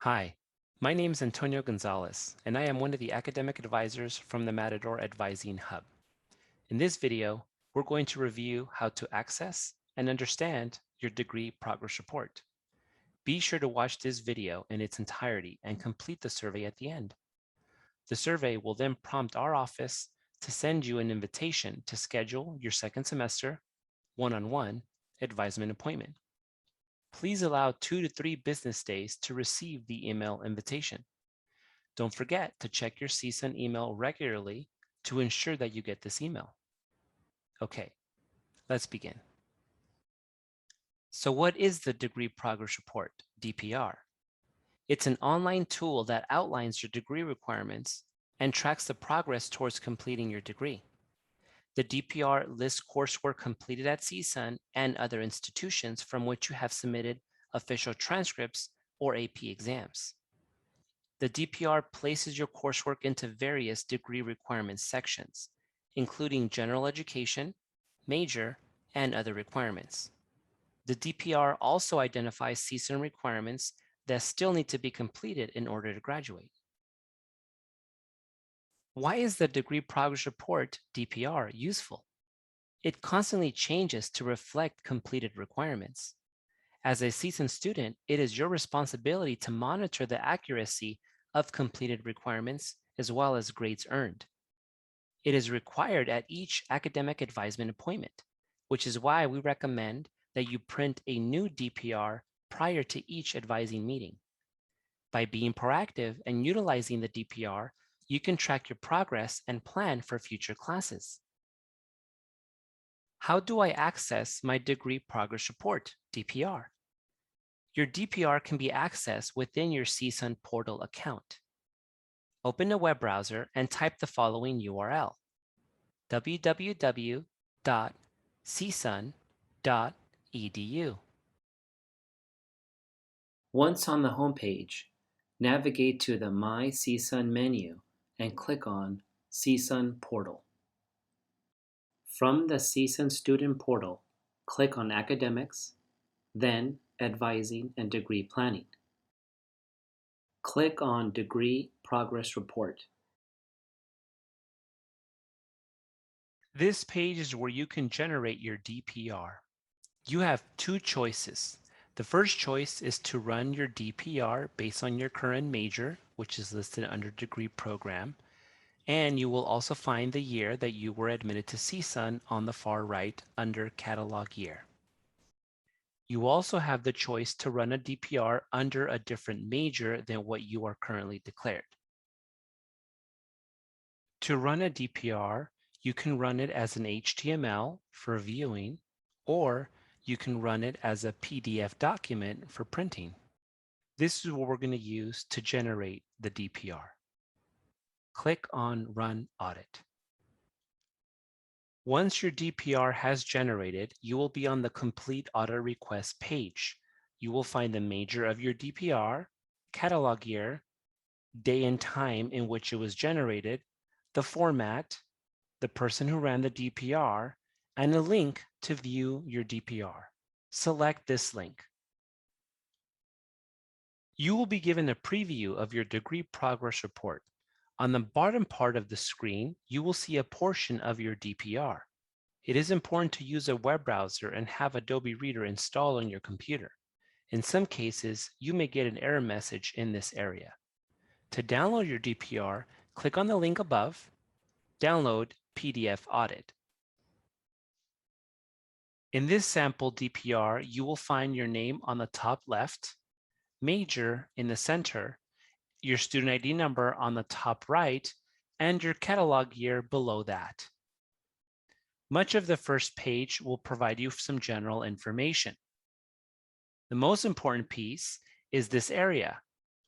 Hi, my name is Antonio Gonzalez, and I am one of the academic advisors from the Matador Advising Hub. In this video, we're going to review how to access and understand your degree progress report. Be sure to watch this video in its entirety and complete the survey at the end. The survey will then prompt our office to send you an invitation to schedule your second semester one-on-one advisement appointment. Please allow 2 to 3 business days to receive the email invitation. Don't forget to check your CSUN email regularly to ensure that you get this email. Okay, let's begin. So what is the Degree Progress Report, DPR? It's an online tool that outlines your degree requirements and tracks the progress towards completing your degree. The DPR lists coursework completed at CSUN and other institutions from which you have submitted official transcripts or AP exams. The DPR places your coursework into various degree requirements sections, including general education, major, and other requirements. The DPR also identifies CSUN requirements that still need to be completed in order to graduate. Why is the Degree Progress Report, DPR, useful? It constantly changes to reflect completed requirements. As a CSUN student, it is your responsibility to monitor the accuracy of completed requirements as well as grades earned. It is required at each academic advisement appointment, which is why we recommend that you print a new DPR prior to each advising meeting. By being proactive and utilizing the DPR, you can track your progress and plan for future classes. How do I access my Degree Progress Report, DPR? Your DPR can be accessed within your CSUN portal account. Open a web browser and type the following URL: www.csun.edu. Once on the homepage, navigate to the My CSUN menu and click on CSUN Portal. From the CSUN Student Portal, click on Academics, then Advising and Degree Planning. Click on Degree Progress Report. This page is where you can generate your DPR. You have two choices. The first choice is to run your DPR based on your current major, which is listed under Degree Program, and you will also find the year that you were admitted to CSUN on the far right under Catalog Year. You also have the choice to run a DPR under a different major than what you are currently declared. To run a DPR, you can run it as an HTML for viewing, or you can run it as a PDF document for printing. This is what we're going to use to generate the DPR. Click on Run Audit. Once your DPR has generated, you will be on the Complete Audit Request page. You will find the major of your DPR, catalog year, day and time in which it was generated, the format, the person who ran the DPR, and a link to view your DPR. Select this link. You will be given a preview of your degree progress report. On the bottom part of the screen, you will see a portion of your DPR. It is important to use a web browser and have Adobe Reader installed on your computer. In some cases, you may get an error message in this area. To download your DPR, click on the link above, Download PDF Audit. In this sample DPR, you will find your name on the top left, major in the center, your student ID number on the top right, and your catalog year below that. Much of the first page will provide you some general information. The most important piece is this area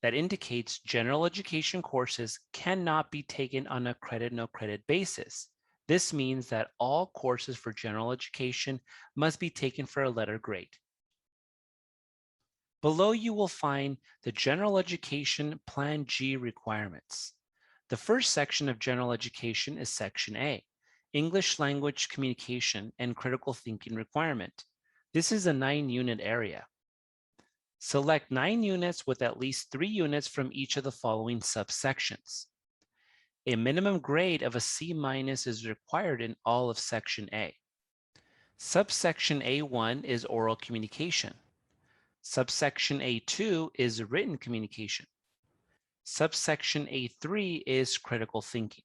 that indicates general education courses cannot be taken on a credit no credit basis. This means that all courses for general education must be taken for a letter grade. Below you will find the General Education Plan G requirements. The first section of general education is Section A, English Language Communication and Critical Thinking Requirement. This is a 9-unit area. Select 9 units with at least 3 units from each of the following subsections. A minimum grade of a C- is required in all of Section A. Subsection A1 is oral communication. Subsection A2 is written communication. Subsection A3 is critical thinking.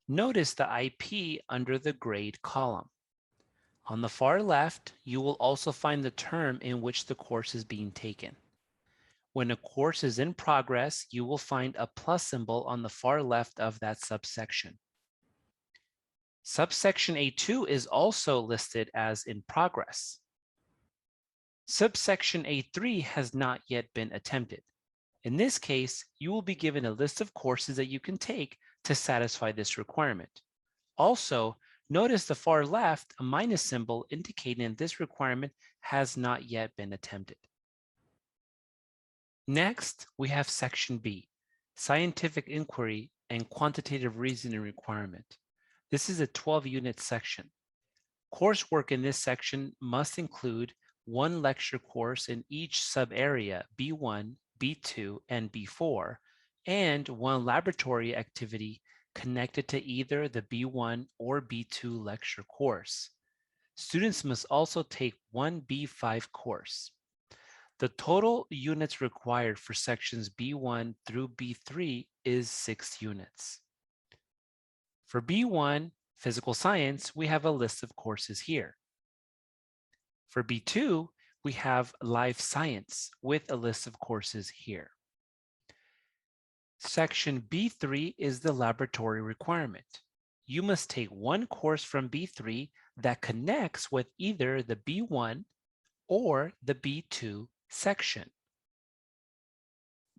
Notice the IP under the grade column. On the far left, you will also find the term in which the course is being taken. When a course is in progress, you will find a plus symbol on the far left of that subsection. Subsection A2 is also listed as in progress. Subsection A3 has not yet been attempted. In this case, you will be given a list of courses that you can take to satisfy this requirement. Also, notice the far left, a minus symbol indicating this requirement has not yet been attempted. Next, we have Section B, Scientific Inquiry and Quantitative Reasoning Requirement. This is a 12-unit section. Coursework in this section must include one lecture course in each sub-area B1, B2, and B4, and one laboratory activity connected to either the B1 or B2 lecture course. Students must also take one B5 course. The total units required for sections B1 through B3 is 6 units. For B1, Physical Science, we have a list of courses here. For B2, we have Life Science with a list of courses here. Section B3 is the laboratory requirement. You must take one course from B3 that connects with either the B1 or the B2 section.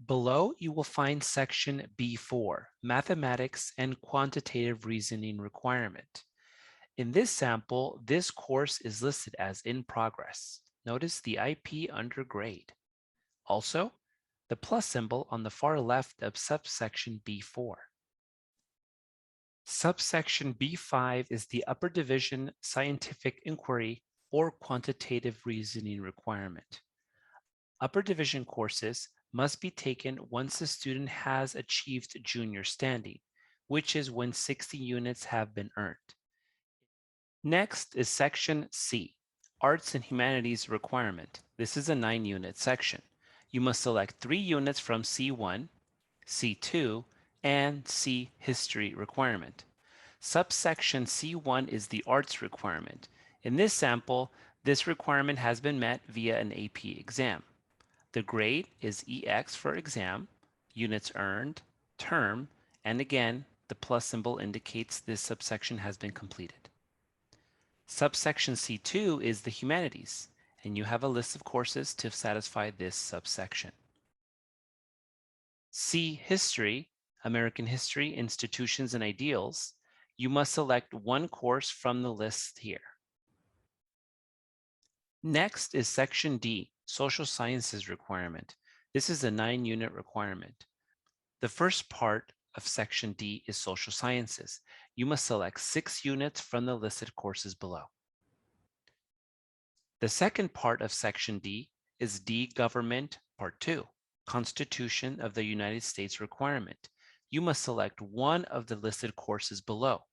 Below, you will find section B4, Mathematics and Quantitative Reasoning Requirement. In this sample, this course is listed as in progress. Notice the IP under grade. Also, the plus symbol on the far left of subsection B4. Subsection B5 is the upper division scientific inquiry or quantitative reasoning requirement. Upper division courses must be taken once the student has achieved junior standing, which is when 60 units have been earned. Next is Section C, Arts and Humanities Requirement. This is a 9-unit section. You must select 3 units from C1, C2, and C History requirement. Subsection C1 is the Arts requirement. In this sample, this requirement has been met via an AP exam. The grade is EX for exam, units earned, term, and again, the plus symbol indicates this subsection has been completed. Subsection C2 is the Humanities, and you have a list of courses to satisfy this subsection. C History, American History, Institutions and Ideals, you must select one course from the list here. Next is Section D, Social Sciences Requirement. This is a 9-unit requirement. The first part of Section D is Social Sciences. You must select 6 units from the listed courses below. The second part of Section D is D Government Part 2, Constitution of the United States requirement. You must select one of the listed courses below.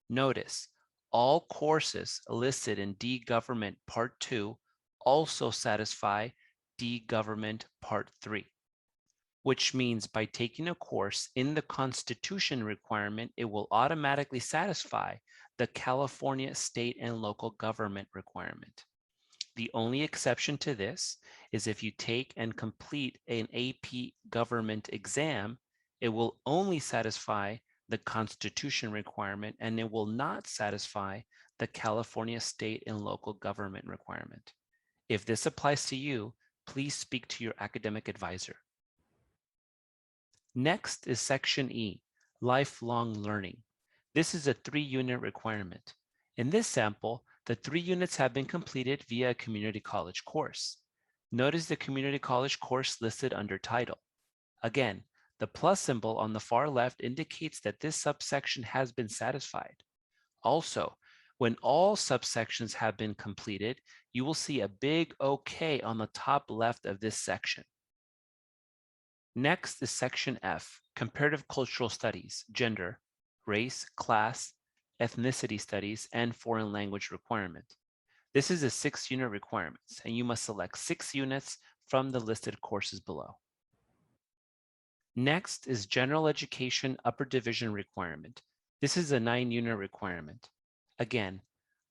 Notice, all courses listed in D Government Part 2 also satisfy D Government Part 3, which means by taking a course in the Constitution requirement, it will automatically satisfy the California state and local government requirement. The only exception to this is if you take and complete an AP government exam, it will only satisfy the Constitution requirement and it will not satisfy the California state and local government requirement. If this applies to you, please speak to your academic advisor. Next is Section E, Lifelong Learning. This is a 3-unit requirement. In this sample, the 3 units have been completed via a community college course. Notice the community college course listed under title. Again, the plus symbol on the far left indicates that this subsection has been satisfied. Also, When all subsections have been completed, you will see a big OK on the top left of this section. Next is Section F, Comparative Cultural Studies, Gender, Race, Class, Ethnicity Studies, and Foreign Language Requirement. This is a 6-unit requirement, and you must select 6 units from the listed courses below. Next is General Education Upper Division Requirement. This is a 9-unit requirement. Again,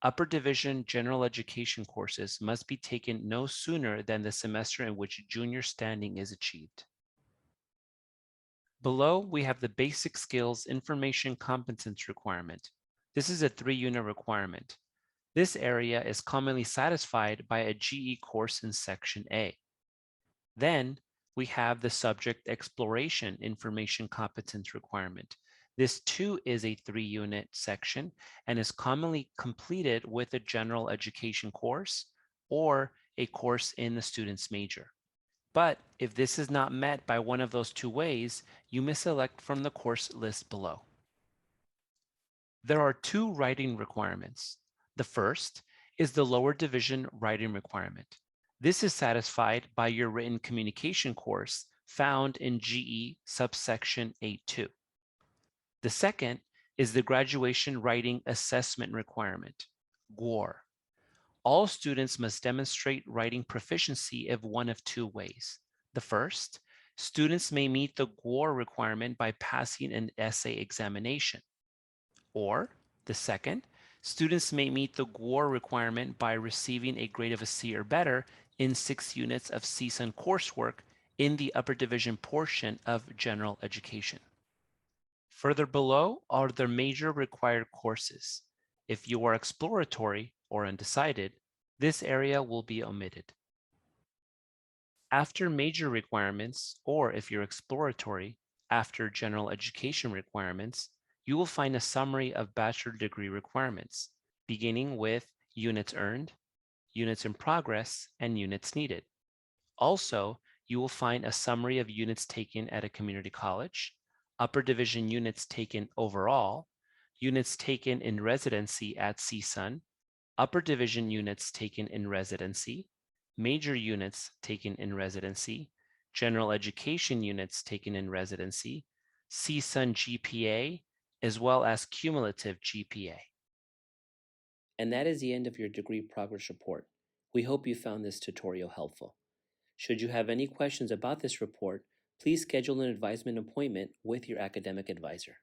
Upper Division General Education courses must be taken no sooner than the semester in which junior standing is achieved. Below, we have the Basic Skills Information Competence requirement. This is a 3-unit requirement. This area is commonly satisfied by a GE course in Section A. Then, we have the Subject Exploration Information Competence requirement. This too is a 3-unit section and is commonly completed with a general education course or a course in the student's major. But if this is not met by one of those 2 ways, you may select from the course list below. There are 2 writing requirements. The first is the lower division writing requirement. This is satisfied by your written communication course found in GE subsection 8.2. The second is the graduation writing assessment requirement, GWAR. All students must demonstrate writing proficiency in one of 2 ways. The first, students may meet the GWAR requirement by passing an essay examination. Or, the second, students may meet the GWAR requirement by receiving a grade of a C or better in 6 units of CSUN coursework in the upper division portion of general education. Further below are the major required courses. If you are exploratory or undecided, this area will be omitted. After major requirements, or if you're exploratory, after general education requirements, you will find a summary of bachelor degree requirements, beginning with units earned, units in progress, and units needed. Also, you will find a summary of units taken at a community college, upper division units taken overall, units taken in residency at CSUN, upper division units taken in residency, major units taken in residency, general education units taken in residency, CSUN GPA, as well as cumulative GPA. And that is the end of your degree progress report. We hope you found this tutorial helpful. Should you have any questions about this report, please schedule an advisement appointment with your academic advisor.